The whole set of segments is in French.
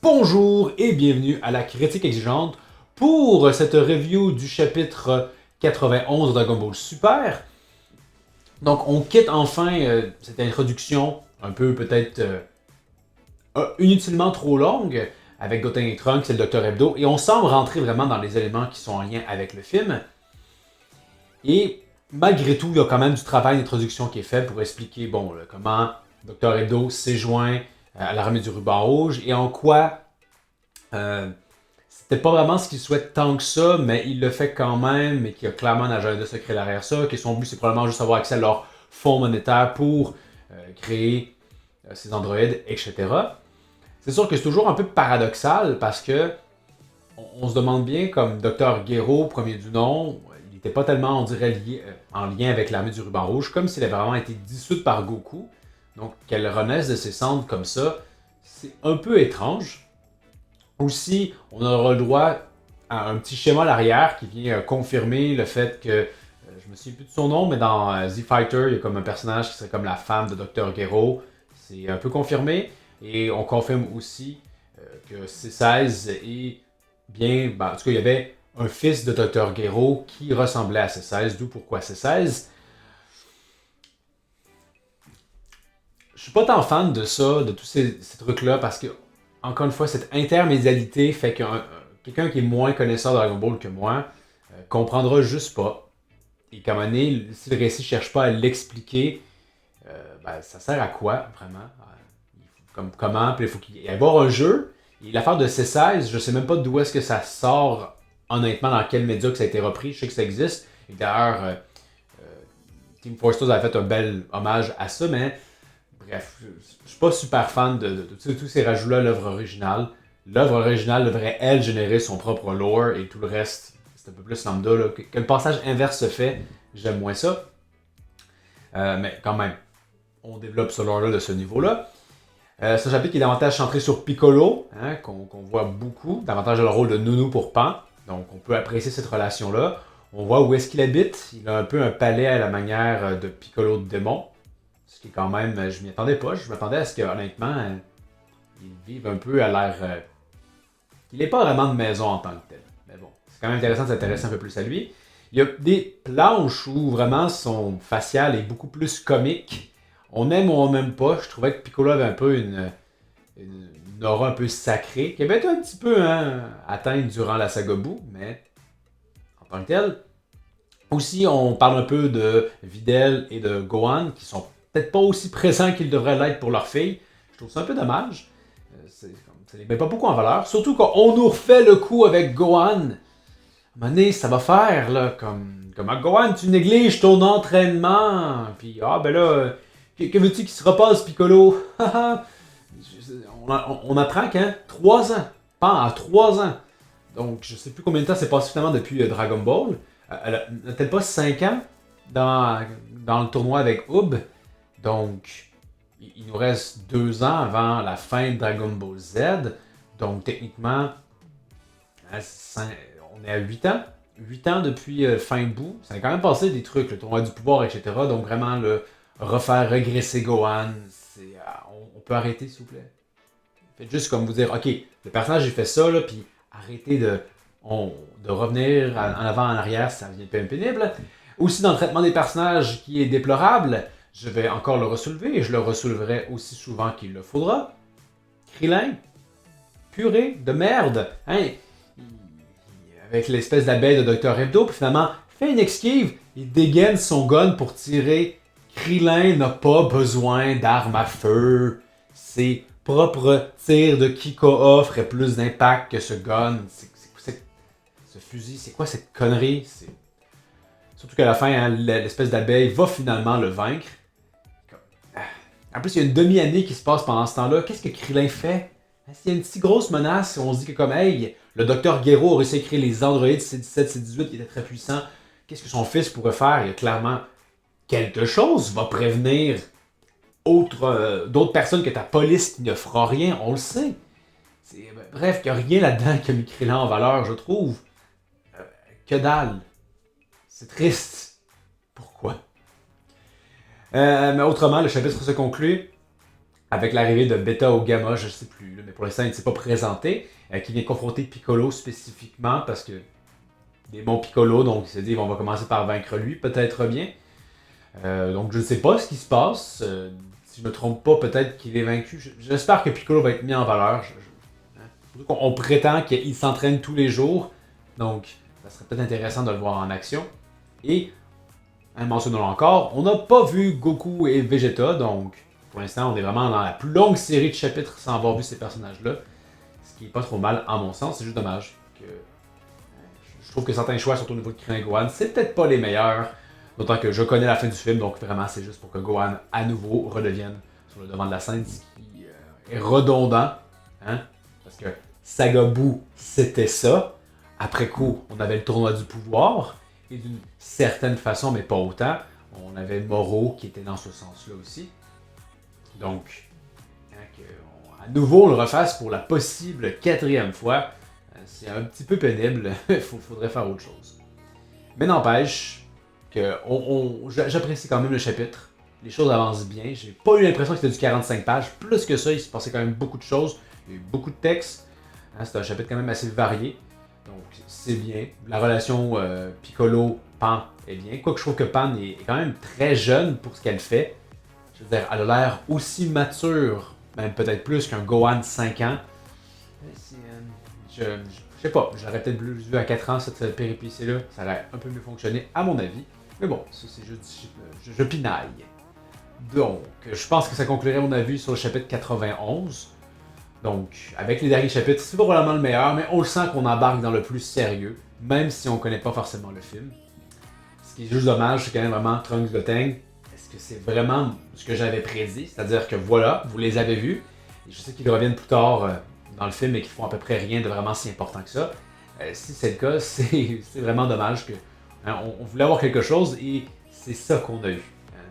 Bonjour et bienvenue à la Critique Exigeante pour cette review du chapitre 91 de Dragon Ball Super. Donc on quitte enfin cette introduction un peu peut-être inutilement trop longue avec Goten et Trunks et le Dr Hebdo et on semble rentrer vraiment dans les éléments qui sont en lien avec le film. Et malgré tout, il y a quand même du travail d'introduction qui est fait pour expliquer comment Dr Hebdo s'est joint à l'armée du ruban rouge et en quoi c'était pas vraiment ce qu'il souhaite tant que ça, mais il le fait quand même, mais qu'il y a clairement un agenda secret derrière ça, que son but c'est probablement juste avoir accès à leur fonds monétaire pour créer ces androïdes, etc. C'est sûr que c'est toujours un peu paradoxal parce que on se demande bien, comme Dr. Gero, premier du nom, il n'était pas tellement, on dirait, en lien avec l'armée du ruban rouge, comme s'il avait vraiment été dissoute par Goku. Donc qu'elle renaisse de ses cendres comme ça, c'est un peu étrange. Aussi, on aura le droit à un petit schéma à l'arrière qui vient confirmer le fait que, je me souviens plus de son nom, mais dans Z-Fighter, il y a comme un personnage qui serait comme la femme de Dr. Gero. C'est un peu confirmé. Et on confirme aussi que C16 est bien... Ben, en tout cas, il y avait un fils de Dr. Gero qui ressemblait à C16, d'où pourquoi C16. Je suis pas tant fan de ça, de tous ces trucs-là, parce que, encore une fois, cette intermédialité fait que quelqu'un qui est moins connaisseur de Dragon Ball que moi comprendra juste pas. Et qu'à un moment donné, si le récit cherche pas à l'expliquer, ça sert à quoi, vraiment? Comment? Puis il faut qu'il y ait avoir un jeu. Et l'affaire de C16, je sais même pas d'où est-ce que ça sort, honnêtement, dans quel média que ça a été repris. Je sais que ça existe. Et d'ailleurs, Team Force avait fait un bel hommage à ça, mais bref, je suis pas super fan de tous ces rajouts-là à l'œuvre originale. L'œuvre originale devrait, elle, générer son propre lore et tout le reste, c'est un peu plus lambda. Là. Que le passage inverse se fait, j'aime moins ça. Mais quand même, on développe ce lore-là de ce niveau-là. C'est un chapitre qui est davantage centré sur Piccolo, hein, qu'on voit beaucoup, davantage le rôle de Nunu pour Pan. Donc on peut apprécier cette relation-là. On voit où est-ce qu'il habite. Il a un peu un palais à la manière de Piccolo de Démon. Ce qui est quand même, je m'y attendais pas. Je m'attendais à ce que, honnêtement, il vive un peu à l'air. Il n'est pas vraiment de maison en tant que tel. Mais bon, c'est quand même intéressant de s'intéresser un peu plus à lui. Il y a des planches où vraiment son facial est beaucoup plus comique. On aime ou on n'aime pas. Je trouvais que Piccolo avait un peu une aura un peu sacrée, qui avait été un petit peu atteinte durant la saga Buu, mais en tant que tel. Aussi, on parle un peu de Videl et de Gohan, qui sont peut-être pas aussi présents qu'ils devraient l'être pour leur fille. Je trouve ça un peu dommage. Ça les met pas beaucoup en valeur. Surtout qu'on nous refait le coup avec Gohan. À un moment donné, ça va faire, là, comme Gohan, tu négliges ton entraînement. Puis, ben là, que veux-tu qu'il se repasse, Piccolo? on apprend qu'en 3 ans. Pas en 3 ans. Donc, je sais plus combien de temps c'est passé finalement depuis Dragon Ball. N'a-t-elle pas 5 ans dans le tournoi avec Ub? Donc, il nous reste 2 ans avant la fin de Dragon Ball Z. Donc, techniquement, on est à 8 ans. 8 ans depuis fin Buu. Ça a quand même passé des trucs, le tournoi du pouvoir, etc. Donc, vraiment, refaire régresser Gohan, on peut arrêter, s'il vous plaît. Faites juste comme vous dire, ok, le personnage, il fait ça, là, puis arrêtez de revenir en avant, en arrière, ça devient un peu pénible. Aussi, dans le traitement des personnages qui est déplorable, je vais encore le ressoulever et je le ressouleverai aussi souvent qu'il le faudra. Krillin, purée de merde, hein? Avec l'espèce d'abeille de Dr. Hebdo, puis finalement, fait une esquive, il dégaine son gun pour tirer. Krillin n'a pas besoin d'armes à feu. Ses propres tirs de Kikoa feraient plus d'impact que ce gun. Ce fusil, c'est quoi cette connerie? Surtout qu'à la fin, hein, l'espèce d'abeille va finalement le vaincre. En plus, il y a une demi-année qui se passe pendant ce temps-là. Qu'est-ce que Krillin fait? S'il y a une si grosse menace, on se dit que comme, hey, le docteur Gero a réussi à créer les androïdes C17, C18 qui étaient très puissants. Qu'est-ce que son fils pourrait faire? Il y a clairement quelque chose va prévenir d'autres personnes que ta police qui ne fera rien, on le sait. Bref, il n'y a rien là-dedans qui a mis Krillin en valeur, je trouve. Que dalle. C'est triste. Pourquoi? Mais autrement, le chapitre se conclut avec l'arrivée de Beta ou Gamma, je ne sais plus, là, mais pour l'instant, il ne s'est pas présenté, qui vient confronter Piccolo spécifiquement, parce que des bons Piccolo, donc il s'est dit on va commencer par vaincre lui, peut-être bien. Donc je ne sais pas ce qui se passe. Si je me trompe pas, peut-être qu'il est vaincu. J'espère que Piccolo va être mis en valeur. On prétend qu'il s'entraîne tous les jours, donc ça serait peut-être intéressant de le voir en action. Et, mentionnons encore, on n'a pas vu Goku et Vegeta, donc pour l'instant on est vraiment dans la plus longue série de chapitres sans avoir vu ces personnages-là. Ce qui est pas trop mal à mon sens, c'est juste dommage que je trouve que certains choix, surtout au niveau de Krillin et Gohan, c'est peut-être pas les meilleurs. D'autant que je connais la fin du film, donc vraiment c'est juste pour que Gohan à nouveau redevienne sur le devant de la scène, ce qui est redondant. Hein? Parce que Saga Buu, c'était ça. Après coup, on avait le tournoi du pouvoir. Et d'une certaine façon, mais pas autant, on avait Moro qui était dans ce sens-là aussi. Donc, à nouveau on le refasse pour la possible 4e fois, c'est un petit peu pénible. Il faudrait faire autre chose. Mais n'empêche que j'apprécie quand même le chapitre. Les choses avancent bien. J'ai pas eu l'impression que c'était du 45 pages. Plus que ça, il se passait quand même beaucoup de choses. Il y a eu beaucoup de textes. C'est un chapitre quand même assez varié. Donc c'est bien. La relation Piccolo-Pan est bien. Quoique je trouve que Pan est quand même très jeune pour ce qu'elle fait. Je veux dire, elle a l'air aussi mature, même peut-être plus qu'un Gohan de 5 ans. Je sais pas, j'aurais peut-être vu à 4 ans cette péripétie-là. Ça aurait un peu mieux fonctionné à mon avis. Mais bon, ça c'est juste, je pinaille. Donc, je pense que ça conclurait mon avis sur le chapitre 91. Donc, avec les derniers chapitres, c'est probablement le meilleur, mais on le sent qu'on embarque dans le plus sérieux, même si on connaît pas forcément le film. Ce qui est juste dommage, c'est quand même vraiment Trunks Gotenks. Est-ce que c'est vraiment ce que j'avais prédit? C'est-à-dire que voilà, vous les avez vus, et je sais qu'ils reviennent plus tard dans le film et qu'ils font à peu près rien de vraiment si important que ça. Si c'est le cas, c'est vraiment dommage que on voulait avoir quelque chose et c'est ça qu'on a eu.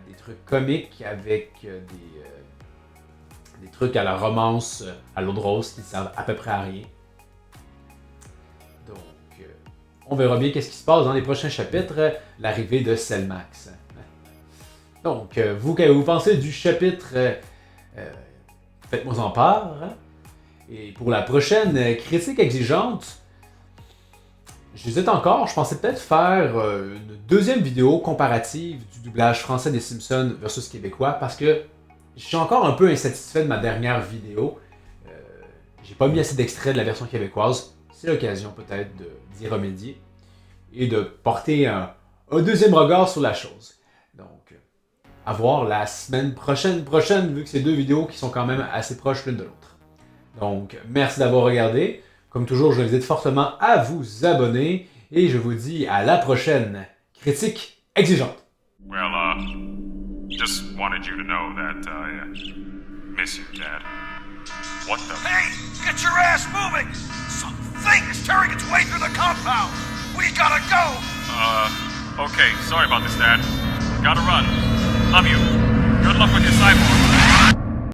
Des trucs comiques avec des trucs à la romance, à l'eau de rose qui ne servent à peu près à rien. Donc, on verra bien qu'est-ce qui se passe dans les prochains chapitres, l'arrivée de Cellmax. Donc, vous, qu'avez-vous pensé du chapitre Faites-moi en part. Hein? Et pour la prochaine critique exigeante, j'hésite encore, je pensais peut-être faire une deuxième vidéo comparative du doublage français des Simpsons versus québécois, parce que je suis encore un peu insatisfait de ma dernière vidéo. J'ai pas mis assez d'extraits de la version québécoise. C'est l'occasion peut-être d'y remédier et de porter un deuxième regard sur la chose. Donc, à voir la semaine prochaine, vu que c'est 2 vidéos qui sont quand même assez proches l'une de l'autre. Donc, merci d'avoir regardé. Comme toujours, je vous invite fortement à vous abonner et je vous dis à la prochaine critique exigeante. Well, just wanted you to know that I miss you, Dad. What the? Hey, get your ass moving! Something is tearing its way through the compound! We gotta go! Okay, sorry about this, Dad. Gotta run. Love you. Good luck with your cyborg.